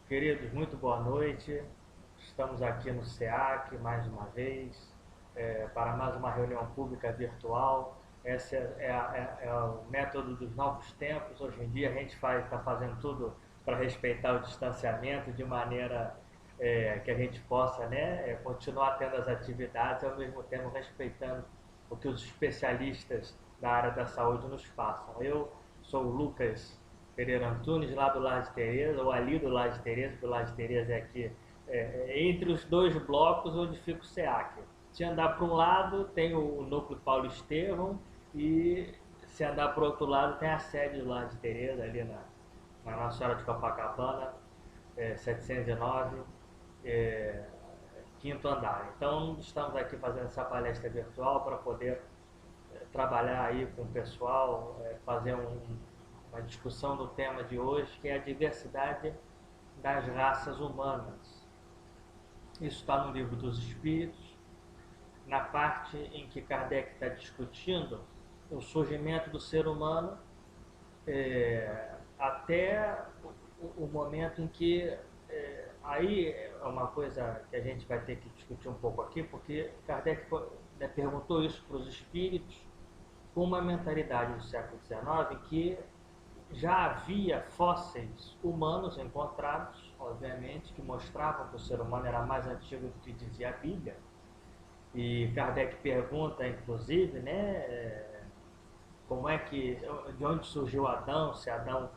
Queridos, muito boa noite. Estamos aqui no SEAC mais uma vez, para mais uma reunião pública virtual. Esse é o método dos novos tempos. Hoje em dia a gente está fazendo tudo para respeitar o distanciamento de maneira que a gente possa, né, continuar tendo as atividades, ao mesmo tempo respeitando o que os especialistas da área da saúde nos passam. Eu sou o Lucas Pereira Antunes, lá do Lar de Tereza, ou ali do Lar de Tereza, porque o Lar de Tereza é aqui, entre os dois blocos onde fica o SEAC. Se andar para um lado, tem o núcleo Paulo Estevão, e se andar para o outro lado, tem a sede do Lar de Tereza, ali na Nossa Senhora de Copacabana, 709, é, quinto andar. Então, estamos aqui fazendo essa palestra virtual para poder trabalhar aí com o pessoal, fazer uma discussão do tema de hoje, que é a diversidade das raças humanas. Isso está no Livro dos Espíritos, na parte em que Kardec está discutindo o surgimento do ser humano até o momento em que aí é uma coisa que a gente vai ter que discutir um pouco aqui, porque Kardec perguntou isso para os espíritos com uma mentalidade do século XIX em que já havia fósseis humanos encontrados, obviamente, que mostravam que o ser humano era mais antigo do que dizia a Bíblia. E Kardec pergunta, inclusive, né, como é que, de onde surgiu Adão, se Adão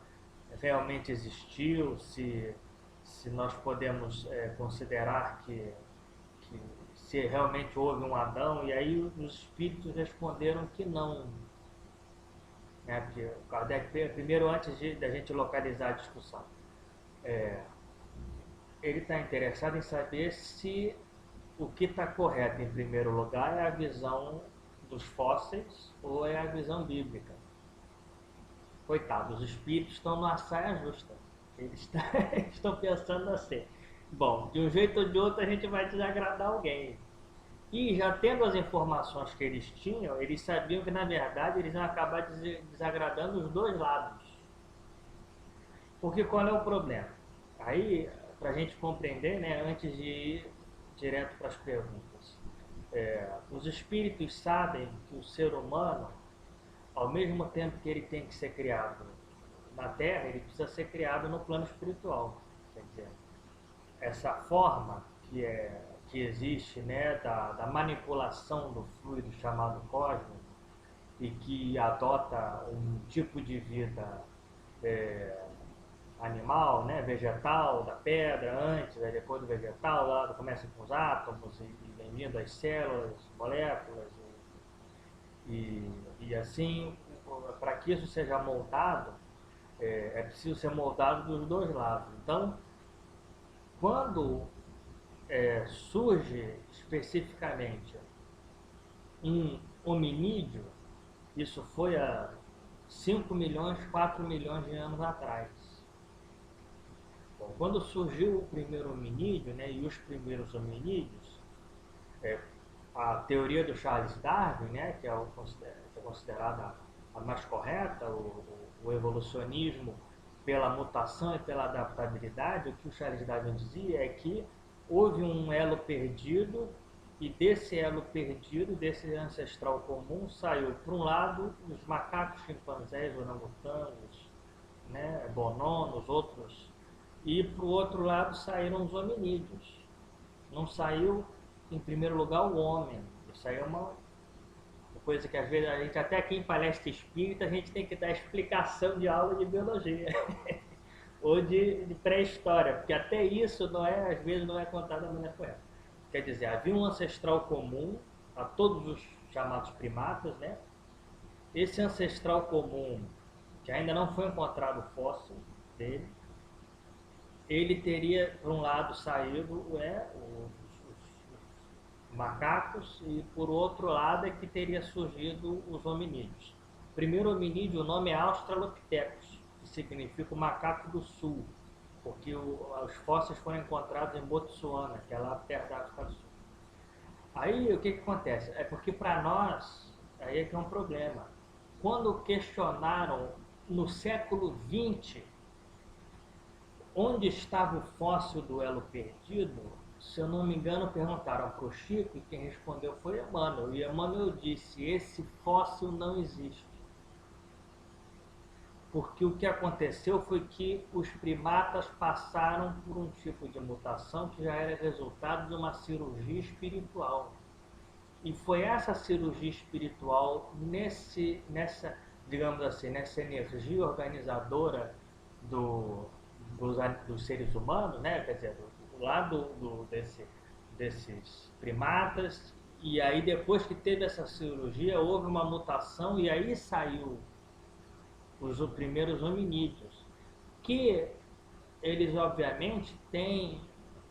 realmente existiu, se nós podemos considerar que se realmente houve um Adão, e aí os espíritos responderam que não, né? Porque o Kardec, primeiro, antes da gente localizar a discussão, ele está interessado em saber se o que está correto em primeiro lugar é a visão dos fósseis ou é a visão bíblica. Coitado, os espíritos estão numa saia justa. Eles estão pensando assim: bom, de um jeito ou de outro a gente vai desagradar alguém. E já tendo as informações que eles tinham, eles sabiam que na verdade eles iam acabar desagradando os dois lados. Porque qual é o problema? Aí, para a gente compreender, né, antes de ir direto para as perguntas, os espíritos sabem que o ser humano, ao mesmo tempo que ele tem que ser criado na Terra, ele precisa ser criado no plano espiritual. Quer dizer, essa forma que existe, né, da manipulação do fluido chamado cosmos e que adota um tipo de vida animal, né, vegetal, da pedra antes, aí depois do vegetal, lá começa com os átomos e vem vindo as células, moléculas e assim, para que isso seja moldado, é preciso ser moldado dos dois lados. Então, quando surge especificamente um hominídeo, isso foi há 5 milhões, 4 milhões de anos atrás. Bom, quando surgiu o primeiro hominídeo, né, e os primeiros hominídeos, a teoria do Charles Darwin, né, que é considerada a mais correta, o evolucionismo pela mutação e pela adaptabilidade, o que o Charles Darwin dizia é que houve um elo perdido e desse elo perdido, desse ancestral comum, saiu, por um lado, os macacos, chimpanzés, orangotangos, né, bonobos, outros, e para o outro lado saíram os hominídeos. Não saiu, em primeiro lugar, o homem. Isso aí é uma coisa que às vezes a gente, até aqui em palestra espírita, a gente tem que dar explicação de aula de biologia ou de pré-história, porque até isso não é, às vezes não é contado da maneira correta. Quer dizer, havia um ancestral comum a todos os chamados primatas, né? Esse ancestral comum, que ainda não foi encontrado fóssil dele, ele teria, por um lado, saído os macacos e, por outro lado, é que teria surgido os hominídeos. O primeiro hominídeo, o nome é Australopithecus, que significa o macaco do sul, porque os fósseis foram encontrados em Botsuana, que é lá perto da África do Sul. Aí o que acontece? É porque para nós, aí é que é um problema. Quando questionaram no século XX onde estava o fóssil do elo perdido, se eu não me engano, perguntaram para o Chico e quem respondeu foi Emmanuel. E Emmanuel disse: esse fóssil não existe. Porque o que aconteceu foi que os primatas passaram por um tipo de mutação que já era resultado de uma cirurgia espiritual. E foi essa cirurgia espiritual, digamos assim, nessa energia organizadora dos seres humanos, né? Quer dizer, do lado desses primatas, e aí depois que teve essa cirurgia, houve uma mutação e aí saiu os primeiros hominídeos, que eles obviamente têm,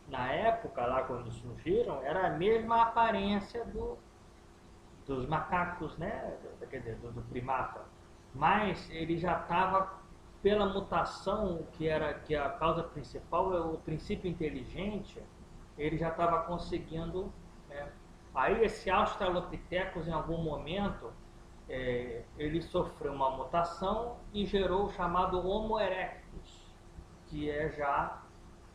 na época lá quando surgiram, era a mesma aparência dos macacos, né? Quer dizer, do primata, mas ele já estava pela mutação que a causa principal é o princípio inteligente, ele já estava conseguindo, né? Aí esse Australopithecus em algum momento ele sofreu uma mutação e gerou o chamado Homo erectus, que é já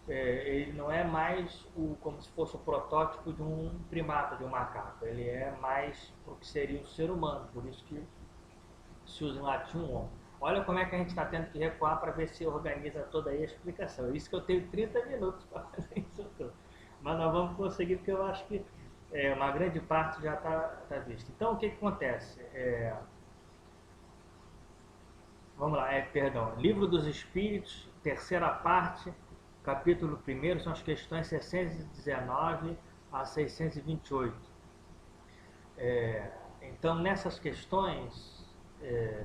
ele não é mais como se fosse o protótipo de um primata, de um macaco. Ele é mais o que seria o ser humano, por isso que se usa em latim homo. Olha como é que a gente está tendo que recuar para ver se organiza toda aí a explicação. Isso que eu tenho 30 minutos para fazer isso tudo. Mas nós vamos conseguir, porque eu acho que uma grande parte já está vista. Então, o que acontece? Vamos lá, perdão. Livro dos Espíritos, terceira parte, capítulo 1, são as questões 619 a 628. Então, nessas questões,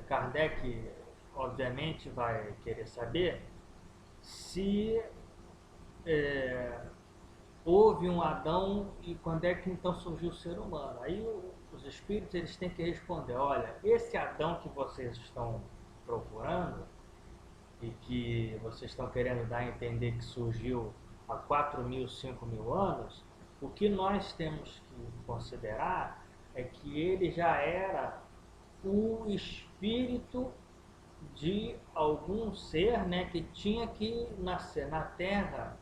Kardec, obviamente, vai querer saber se houve um Adão e quando é que então surgiu o ser humano. Aí os espíritos eles têm que responder: olha, esse Adão que vocês estão procurando e que vocês estão querendo dar a entender que surgiu há 4.000, 5.000 anos, o que nós temos que considerar é que ele já era o espírito de algum ser, né, que tinha que nascer na Terra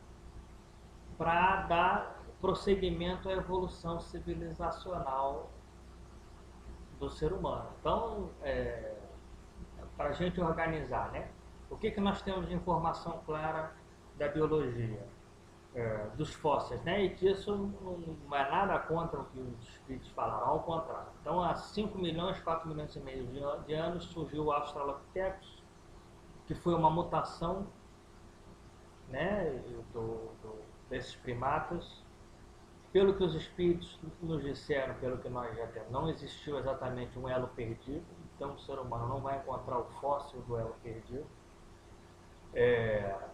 para dar prosseguimento à evolução civilizacional do ser humano. Então, para a gente organizar, né? O que nós temos de informação clara da biologia, dos fósseis, né? E que isso não é nada contra o que os espíritos falaram, ao contrário. Então, há 5 milhões, 4 milhões e meio de anos surgiu o Australopithecus, que foi uma mutação, né, desses primatas. Pelo que os espíritos nos disseram, pelo que nós já temos, não existiu exatamente um elo perdido, então o ser humano não vai encontrar o fóssil do elo perdido.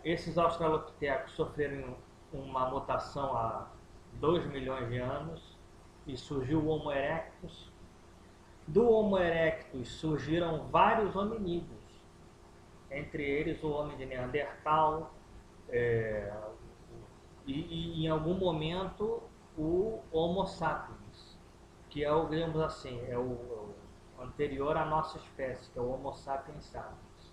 Esses australopithecus sofreram uma mutação há 2 milhões de anos e surgiu o Homo erectus. Do Homo erectus surgiram vários hominídeos, entre eles o homem de Neandertal, e em algum momento o Homo sapiens, que é o, digamos assim, é o anterior à nossa espécie, que é o Homo sapiens sapiens.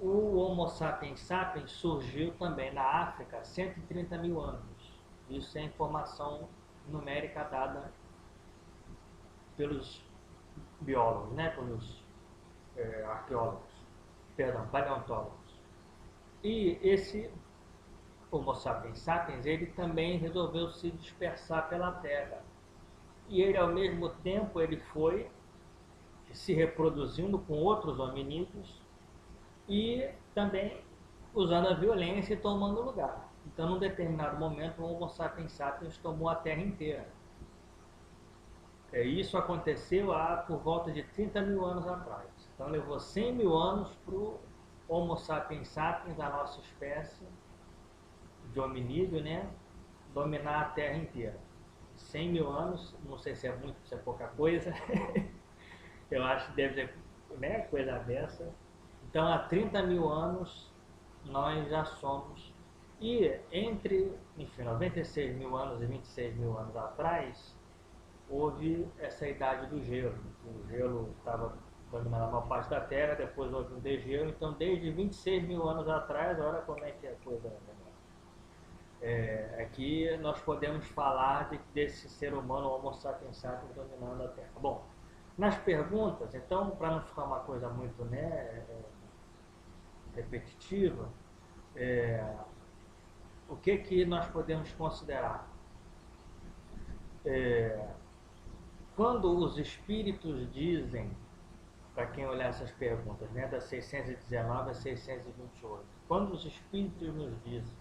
O Homo sapiens sapiens surgiu também na África há 130 mil anos. Isso é informação numérica dada pelos biólogos, né? Pelos arqueólogos, perdão, paleontólogos. E esse Homo sapiens sapiens, ele também resolveu se dispersar pela Terra. E ele, ao mesmo tempo, ele foi se reproduzindo com outros hominídeos e também usando a violência e tomando lugar. Então, num determinado momento, o Homo sapiens sapiens tomou a Terra inteira. Isso aconteceu por volta de 30 mil anos atrás. Então, levou 100 mil anos para o Homo sapiens sapiens, a nossa espécie de hominídeo, né, dominar a Terra inteira. 100 mil anos, não sei se é muito, se é pouca coisa. Eu acho que deve ser, né, coisa dessa. Então, há 30 mil anos, nós já somos. E entre, enfim, 96 mil anos e 26 mil anos atrás, houve essa idade do gelo. O gelo estava dominando a maior parte da Terra, depois houve um degelo, então desde 26 mil anos atrás, olha como é que a coisa aqui nós podemos falar desse ser humano, Homo sapiens sapiens, dominando a Terra. Bom, nas perguntas, então, para não ficar uma coisa muito repetitiva, o que nós podemos considerar? Quando os espíritos dizem, para quem olhar essas perguntas, né, das 619 a 628, quando os espíritos nos dizem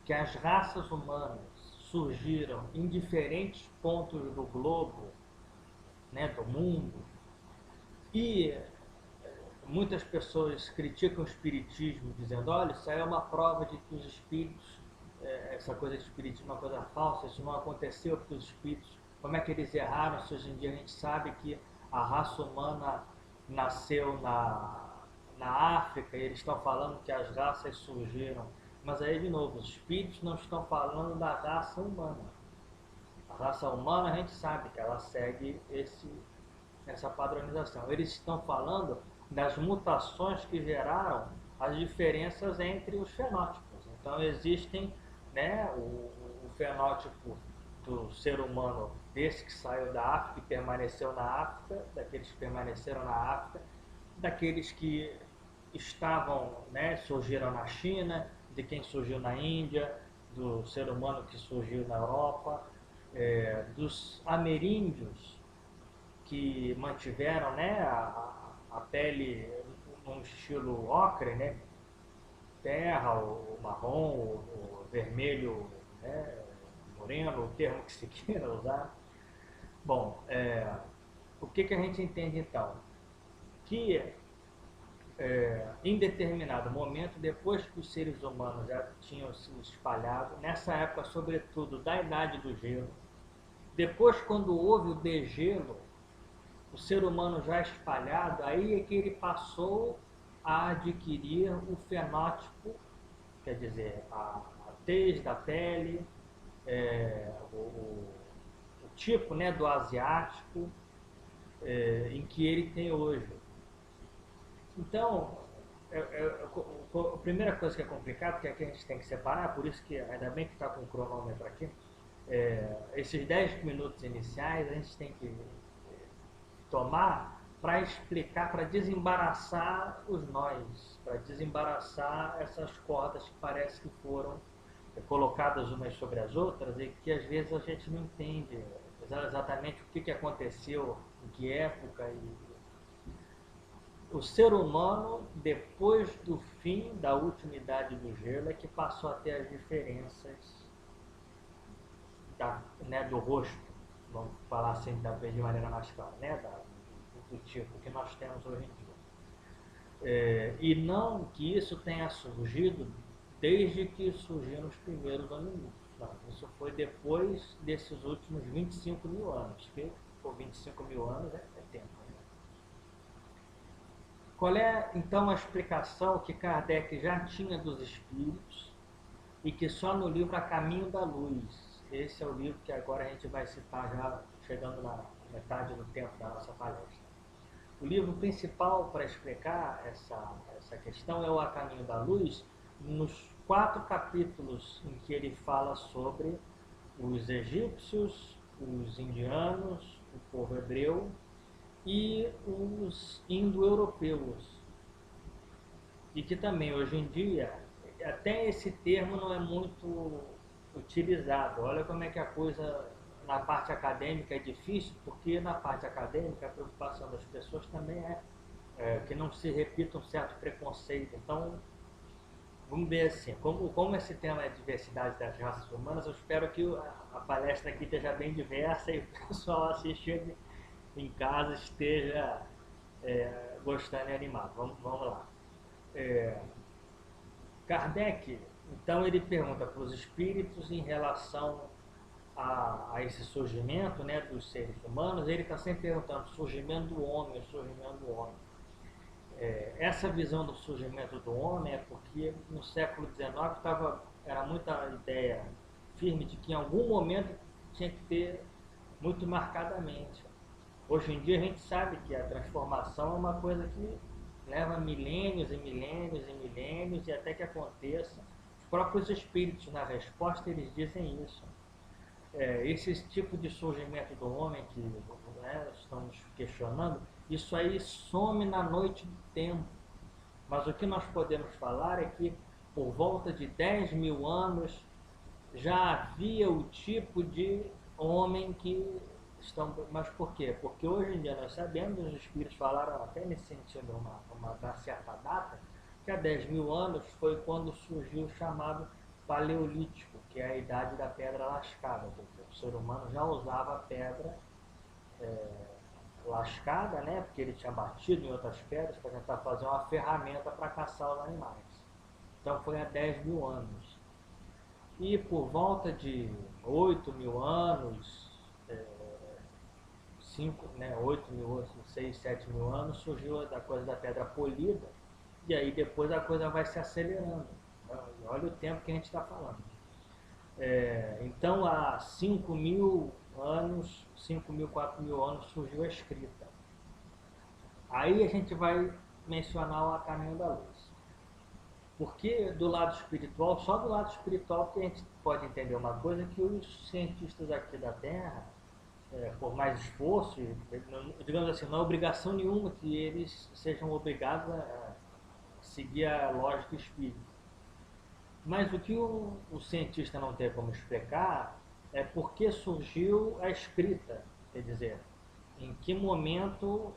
que as raças humanas surgiram em diferentes pontos do globo, né, do mundo, e muitas pessoas criticam o espiritismo dizendo, olha, isso aí é uma prova de que os espíritos, essa coisa de espiritismo é uma coisa falsa, isso não aconteceu porque os espíritos, como é que eles erraram, se hoje em dia a gente sabe que a raça humana nasceu na África e eles estão falando que as raças surgiram. Mas aí, de novo, os espíritos não estão falando da raça humana. A raça humana a gente sabe que ela segue essa padronização. Eles estão falando das mutações que geraram as diferenças entre os fenótipos. Então existem, né, o fenótipo do ser humano desse que saiu da África e permaneceu na África, daqueles que permaneceram na África, daqueles que estavam, né, surgiram na China, de quem surgiu na Índia, do ser humano que surgiu na Europa, dos ameríndios que mantiveram, né, a pele num estilo ocre, né, terra, o marrom, o vermelho, né, moreno, o termo que se queira usar. Bom, o que a gente entende então? Que em determinado momento, depois que os seres humanos já tinham se espalhado, nessa época, sobretudo da Idade do Gelo, depois, quando houve o degelo, o ser humano já espalhado, aí é que ele passou a adquirir o fenótipo, quer dizer, a tez da pele, o tipo, né, do asiático, em que ele tem hoje. Então, a primeira coisa que é complicada, que é que a gente tem que separar, por isso que ainda bem que está com o cronômetro aqui, esses 10 minutos iniciais a gente tem que tomar para explicar, para desembaraçar os nós, para desembaraçar essas cordas que parece que foram colocadas umas sobre as outras e que às vezes a gente não entende exatamente o que aconteceu, em que época. O ser humano, depois do fim da última idade do gelo, é que passou a ter as diferenças do rosto, vamos falar assim de maneira mais clara, né, do tipo que nós temos hoje em dia. E não que isso tenha surgido desde que surgiram os primeiros hominídeos. Não, isso foi depois desses últimos 25 mil anos, que por 25 mil anos é tempo. Qual é, então, a explicação que Kardec já tinha dos espíritos e que só no livro A Caminho da Luz, esse é o livro que agora a gente vai citar já chegando na metade do tempo da nossa palestra. O livro principal para explicar essa questão é o A Caminho da Luz, nos 4 capítulos em que ele fala sobre os egípcios, os indianos, o povo hebreu e os indo-europeus. E que também hoje em dia, até esse termo não é muito utilizado. Olha como é que a coisa na parte acadêmica é difícil, porque na parte acadêmica a preocupação das pessoas também é que não se repita um certo preconceito. Então, vamos ver assim, como esse tema é diversidade das raças humanas, eu espero que a palestra aqui esteja bem diversa e o pessoal assistindo em casa esteja gostando e animado. Vamos lá. Kardec, então, ele pergunta para os espíritos em relação a esse surgimento, né, dos seres humanos. Ele está sempre perguntando o surgimento do homem, o surgimento do homem. Essa visão do surgimento do homem é porque no século XIX era muita ideia firme de que em algum momento tinha que ter muito marcadamente Hoje em dia a gente sabe que a transformação é uma coisa que leva milênios e milênios e milênios e até que aconteça. Os próprios espíritos, na resposta, eles dizem isso. Esse tipo de surgimento do homem que, né, estamos questionando, isso aí some na noite do tempo. Mas o que nós podemos falar é que por volta de 10 mil anos já havia o tipo de homem que estão... Mas por quê? Porque hoje em dia nós sabemos, os espíritos falaram até nesse sentido, uma certa data, que há 10 mil anos foi quando surgiu o chamado Paleolítico, que é a idade da pedra lascada, porque o ser humano já usava a pedra lascada, né? Porque ele tinha batido em outras pedras para tentar fazer uma ferramenta para caçar os animais. Então foi há 10 mil anos. E por volta de 8 mil anos, 8 mil, 6, 7 mil anos, surgiu a coisa da pedra polida, e aí depois a coisa vai se acelerando. Olha o tempo que a gente está falando. Então há 5 mil anos, 5 mil, 4 mil anos surgiu a escrita. Aí a gente vai mencionar o caminho da luz. Porque do lado espiritual, só do lado espiritual que a gente pode entender uma coisa, que os cientistas aqui da Terra, por mais esforço, digamos assim, não é obrigação nenhuma que eles sejam obrigados a seguir a lógica espírita. Mas o que o cientista não tem como explicar é por que surgiu a escrita, quer dizer, em que momento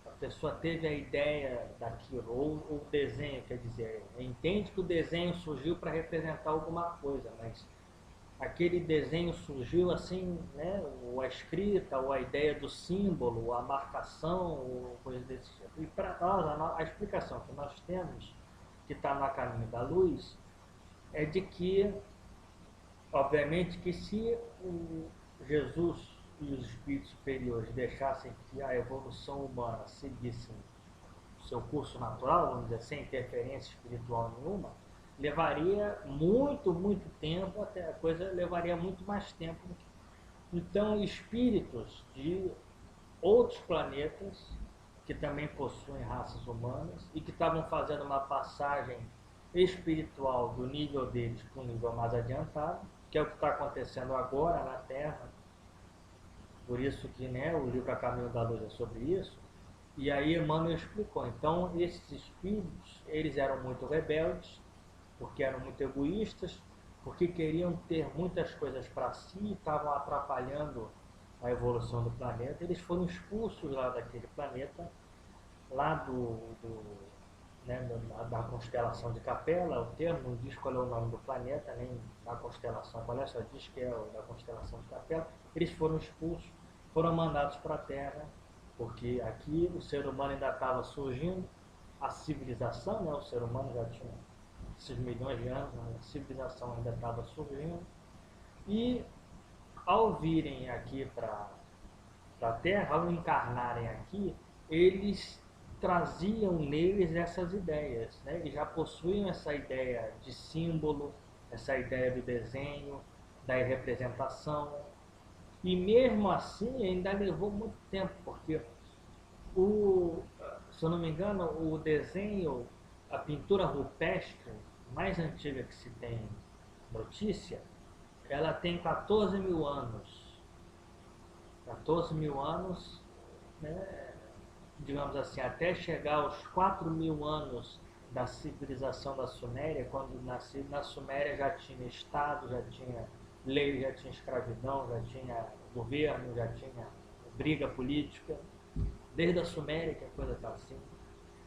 a pessoa teve a ideia daquilo, ou o desenho, quer dizer, entende que o desenho surgiu para representar alguma coisa, mas aquele desenho surgiu assim, né, ou a escrita, ou a ideia do símbolo, ou a marcação, ou coisa desse tipo. E para nós, a explicação que nós temos, que está no caminho da luz, é de que, obviamente, que se o Jesus e os espíritos superiores deixassem que a evolução humana seguisse o seu curso natural, vamos dizer, sem interferência espiritual nenhuma, levaria muito, muito tempo, até a coisa levaria muito mais tempo. Então, espíritos de outros planetas, que também possuem raças humanas, e que estavam fazendo uma passagem espiritual do nível deles para um nível mais adiantado, que é o que está acontecendo agora na Terra. Por isso que, né, o livro A Caminho da Luz é sobre isso. E aí Emmanuel explicou. Então, esses espíritos, eles eram muito rebeldes, porque eram muito egoístas, porque queriam ter muitas coisas para si e estavam atrapalhando a evolução do planeta. Eles foram expulsos lá daquele planeta, lá né, da constelação de Capela. O termo não diz qual é o nome do planeta, nem da constelação qual é, só diz que é da constelação de Capela. Eles foram expulsos, foram mandados para a Terra, porque aqui o ser humano ainda estava surgindo, a civilização, né, o ser humano já tinha esses milhões de anos, a civilização ainda estava surgindo, e ao virem aqui para a Terra, ao encarnarem aqui, eles traziam neles essas ideias, né? Eles já possuíam essa ideia de símbolo, essa ideia do desenho, da representação, e mesmo assim ainda levou muito tempo, porque se eu não me engano, o desenho, a pintura rupestre mais antiga que se tem notícia, ela tem 14 mil anos. 14 mil anos, né, digamos assim, até chegar aos 4 mil anos da civilização da Suméria. Quando nasci na Suméria já tinha Estado, já tinha lei, já tinha escravidão, já tinha governo, já tinha briga política. Desde a Suméria que a coisa está assim.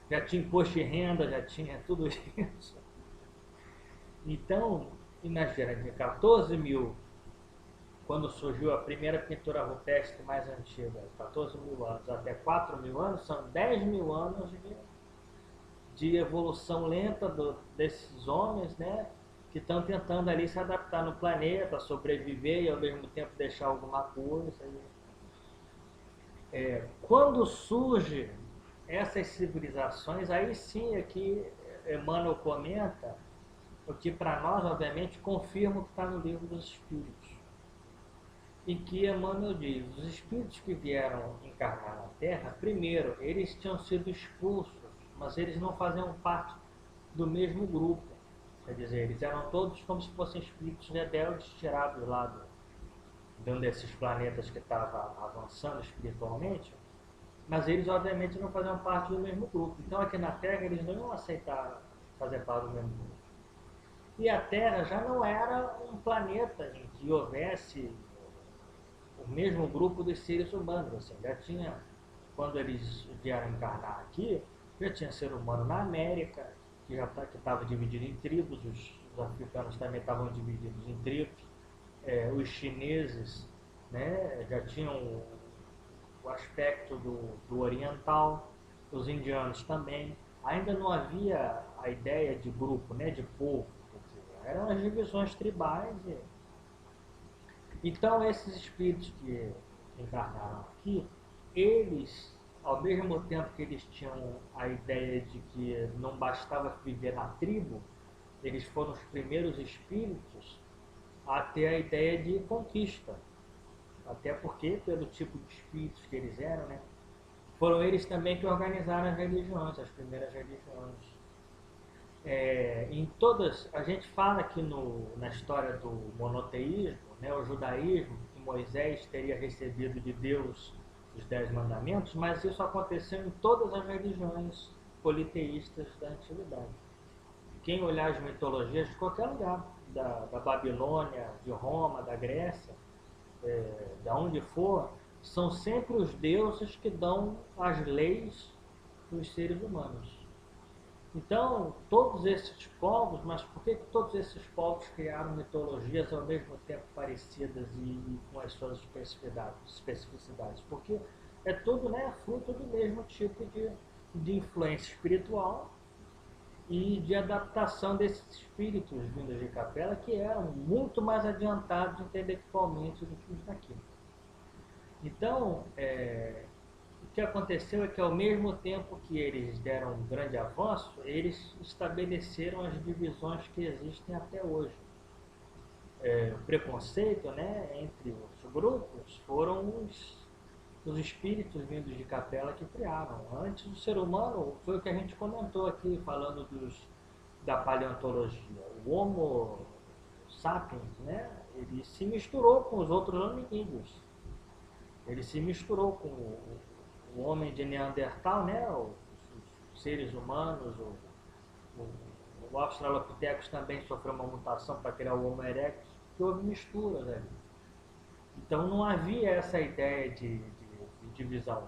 Já tinha imposto de renda, já tinha tudo isso. Então, imagina, de 14 mil, quando surgiu a primeira pintura rupestre mais antiga, 14 mil anos, até 4 mil anos, são 10 mil anos de evolução lenta desses homens, né, que estão tentando ali se adaptar no planeta, sobreviver e ao mesmo tempo deixar alguma coisa. Quando surge essas civilizações, aí sim é que Emmanuel comenta, o que para nós, obviamente, confirma o que está no livro dos Espíritos. e que Emmanuel diz, os espíritos que vieram encarnar na Terra, primeiro, eles tinham sido expulsos, mas eles não faziam parte do mesmo grupo. Quer dizer, eles eram todos como se fossem espíritos rebeldes tirados lá de um desses planetas que estava avançando espiritualmente, mas eles obviamente não faziam parte do mesmo grupo. Então aqui na Terra eles não iam aceitar fazer parte do mesmo grupo. E a Terra já não era um planeta em que houvesse o mesmo grupo dos seres humanos. Assim, já tinha, quando eles vieram encarnar aqui, já tinha ser humano na América, que já estava dividido em tribos, os africanos também estavam divididos em tribos, os chineses, né, já tinham o aspecto do oriental, os indianos também. Ainda não havia a ideia de grupo, né, de povo. Eram as divisões tribais. Então, esses espíritos que encarnaram aqui, eles, ao mesmo tempo que eles tinham a ideia de que não bastava viver na tribo, eles foram os primeiros espíritos a ter a ideia de conquista. Até porque, pelo tipo de espíritos que eles eram, né, foram eles também que organizaram as religiões, as primeiras religiões. Em todas, a gente fala aqui na história do monoteísmo, né, o judaísmo, que Moisés teria recebido de Deus os 10 mandamentos, mas isso aconteceu em todas as religiões politeístas da antiguidade. Quem olhar as mitologias de qualquer lugar, da Babilônia, de Roma, da Grécia, de onde for, são sempre os deuses que dão as leis dos seres humanos. Então, todos esses povos, mas por que todos esses povos criaram mitologias ao mesmo tempo parecidas e com as suas especificidades? Porque é tudo, né, fruto do mesmo tipo de influência espiritual e de adaptação desses espíritos vindos de Capela, que eram muito mais adiantados intelectualmente do que os daqui. Então, o que aconteceu é que, ao mesmo tempo que eles deram um grande avanço, eles estabeleceram as divisões que existem até hoje. O preconceito, né, entre os grupos foram os espíritos vindos de Capela que criaram. Antes, o ser humano, foi o que a gente comentou aqui, falando da paleontologia. O Homo sapiens, né, ele se misturou com os outros hominídeos. Ele se misturou com o homem de Neandertal, né, os seres humanos, o Australopithecus também sofreu uma mutação para criar o Homo erectus, que houve misturas ali. Então não havia essa ideia de divisão.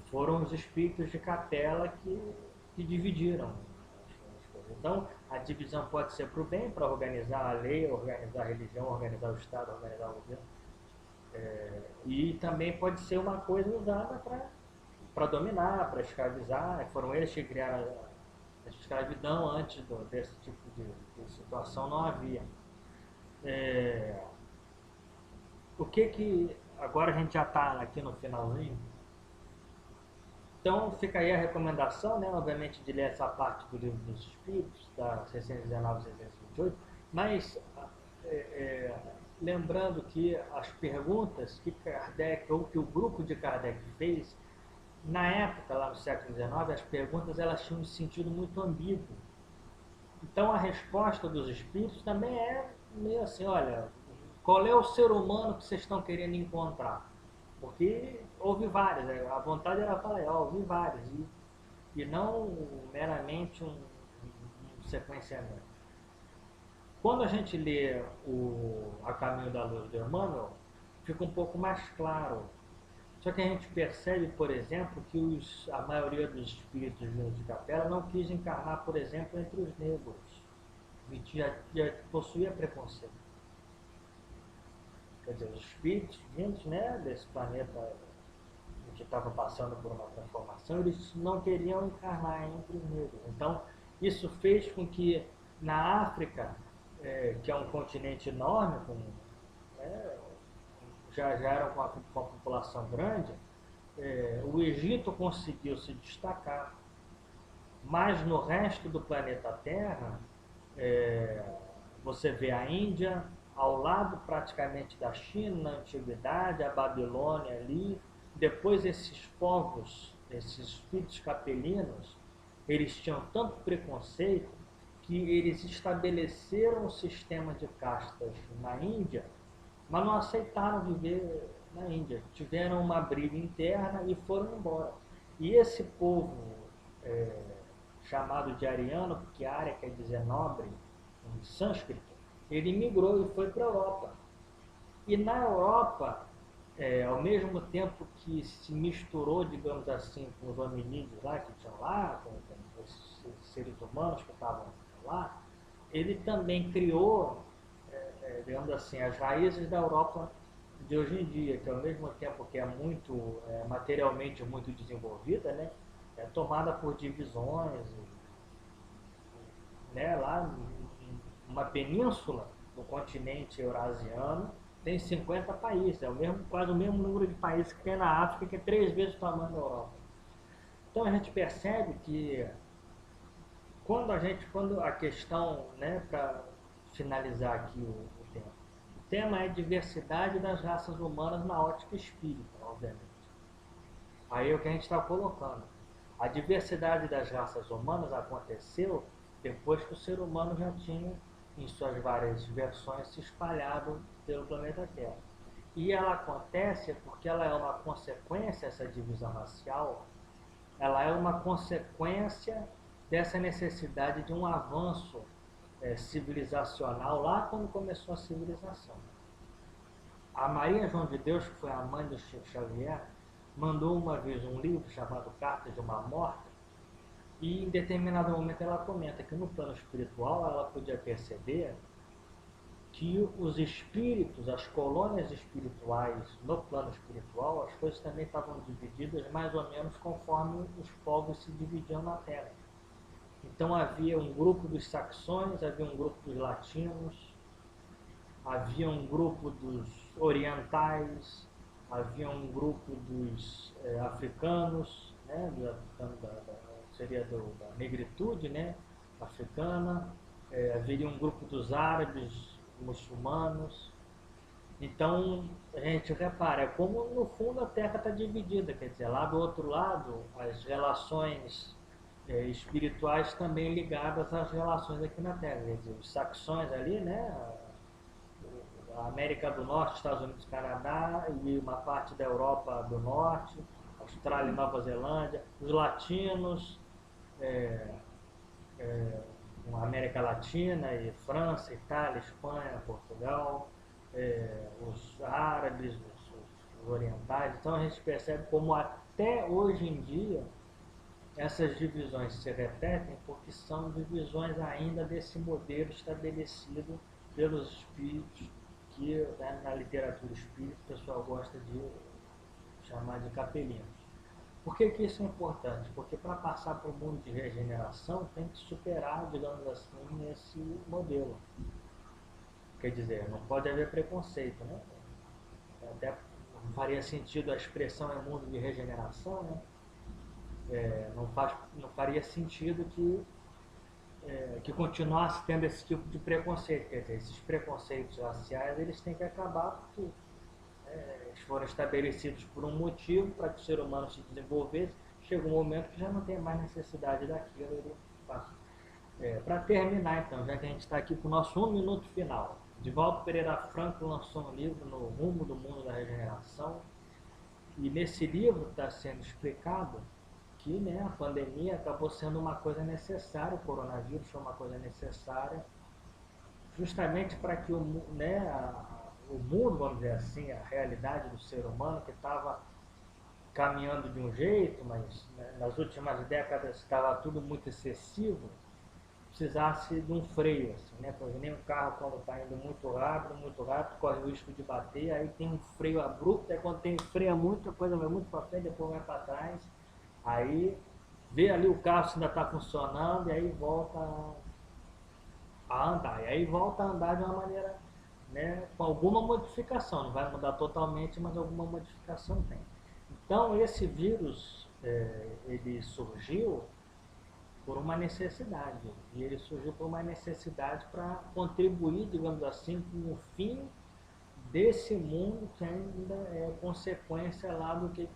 Foram os espíritos de Capela que dividiram as coisas. Então a divisão pode ser para o bem, para organizar a lei, organizar a religião, organizar o Estado, organizar o governo. E também pode ser uma coisa usada para dominar, para escravizar. Foram eles que criaram a escravidão. Antes desse tipo de situação não havia. O que agora a gente já está aqui no finalzinho, então fica aí a recomendação, né, obviamente, de ler essa parte do Livro dos Espíritos, da 619 e 628, mas lembrando que as perguntas que Kardec, ou que o grupo de Kardec fez, na época, lá no século XIX, as perguntas elas tinham um sentido muito ambíguo. Então a resposta dos espíritos também é meio assim, olha, qual é o ser humano que vocês estão querendo encontrar? Porque houve vários, a vontade era falar, houve vários, e não meramente um sequenciamento. Quando a gente lê A Caminho da Luz de Emmanuel, fica um pouco mais claro. Só que a gente percebe, por exemplo, que a maioria dos espíritos vindos de Capela não quis encarnar, por exemplo, entre os negros. E já possuía preconceito. Quer dizer, os espíritos vindos, né, desse planeta que estava passando por uma transformação, eles não queriam encarnar entre os negros. Então, isso fez com que na África, que é um continente enorme, já eram com uma população grande, o Egito conseguiu se destacar, mas no resto do planeta Terra, você vê a Índia, ao lado praticamente da China, na antiguidade, a Babilônia ali. Depois esses povos, esses espíritos capelinos, eles tinham tanto preconceito que eles estabeleceram um sistema de castas na Índia, mas não aceitaram viver na Índia. Tiveram uma briga interna e foram embora. E esse povo é, chamado de ariano, porque Arya quer dizer nobre em sânscrito, ele migrou e foi para a Europa. E na Europa, ao mesmo tempo que se misturou, digamos assim, com os hominídeos lá que tinham lá, com os seres humanos que estavam lá, ele também criou, digamos assim, as raízes da Europa de hoje em dia, que ao mesmo tempo que é muito materialmente muito desenvolvida, né, é tomada por divisões, né, lá em uma península do continente eurasiano tem 50 países, é quase o mesmo número de países que tem na África, que é 3 vezes o tamanho da Europa. Então a gente percebe que quando a questão, né, para finalizar aqui o tema é diversidade das raças humanas na ótica espírita, obviamente. Aí é o que a gente está colocando. A diversidade das raças humanas aconteceu depois que o ser humano já tinha, em suas várias versões, se espalhado pelo planeta Terra. E ela acontece porque ela é uma consequência, essa divisão racial, ela é uma consequência dessa necessidade de um avanço civilizacional lá quando começou a civilização. A Maria João de Deus, que foi a mãe do Chico Xavier, mandou uma vez um livro chamado Cartas de uma Morta, e em determinado momento ela comenta que no plano espiritual ela podia perceber que os espíritos, as colônias espirituais no plano espiritual, as coisas também estavam divididas mais ou menos conforme os povos se dividiam na Terra. Então havia um grupo dos saxões, havia um grupo dos latinos, havia um grupo dos orientais, havia um grupo dos africanos, né, seria da negritude, né, africana, haveria um grupo dos árabes, muçulmanos. Então a gente repara, é como no fundo a Terra está dividida, quer dizer, lá do outro lado as relações espirituais também ligadas às relações aqui na Terra, quer dizer, os saxões ali, né, a América do Norte, Estados Unidos, Canadá e uma parte da Europa do Norte, Austrália e Nova Zelândia, os latinos, América Latina e França, Itália, Espanha, Portugal, os árabes, os orientais. Então a gente percebe como até hoje em dia essas divisões se repetem porque são divisões ainda desse modelo estabelecido pelos espíritos que, né, na literatura espírita o pessoal gosta de chamar de capelinos. Por que isso é importante? Porque para passar para o mundo de regeneração tem que superar, digamos assim, esse modelo. Quer dizer, não pode haver preconceito, né? Até não faria sentido a expressão é mundo de regeneração, né? Não faria sentido que continuasse tendo esse tipo de preconceito. Quer dizer, esses preconceitos raciais eles têm que acabar porque eles foram estabelecidos por um motivo para que o ser humano se desenvolvesse. Chega um momento que já não tem mais necessidade daquilo. Para terminar, então, já que a gente está aqui com o nosso 1 minuto final, Divaldo Pereira Franco lançou um livro no Rumo do Mundo da Regeneração, e nesse livro está sendo explicado que, né, a pandemia acabou sendo uma coisa necessária, o coronavírus foi uma coisa necessária, justamente para que o mundo, vamos dizer assim, a realidade do ser humano, que estava caminhando de um jeito, mas, né, nas últimas décadas estava tudo muito excessivo, precisasse de um freio, assim, né? Porque nem um carro, quando está indo muito rápido, corre o risco de bater, aí tem um freio abrupto, aí quando tem freio muito, a coisa vai muito para frente, depois vai para trás, aí vê ali o carro se ainda está funcionando, e aí volta a andar, e aí volta a andar de uma maneira, né, com alguma modificação, não vai mudar totalmente, mas alguma modificação tem. Então esse vírus, ele surgiu por uma necessidade. E ele surgiu por uma necessidade para contribuir, digamos assim, com o fim desse mundo que ainda é consequência lá do que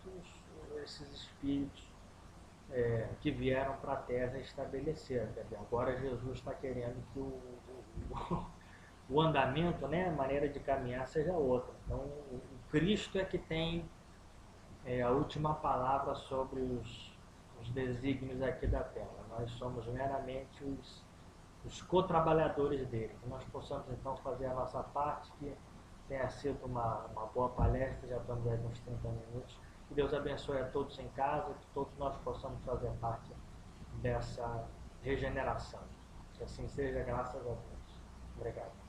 esses espíritos que vieram para a Terra estabeleceram. Agora Jesus está querendo que o andamento, né, a maneira de caminhar seja outra. Então, o Cristo é que tem a última palavra sobre os desígnios aqui da Terra. Nós somos meramente os co-trabalhadores dele. Que nós possamos então fazer a nossa parte, que tenha sido uma boa palestra, já estamos aí uns 30 minutos. Que Deus abençoe a todos em casa, que todos nós possamos fazer parte dessa regeneração. Que assim seja, graças a Deus. Obrigado.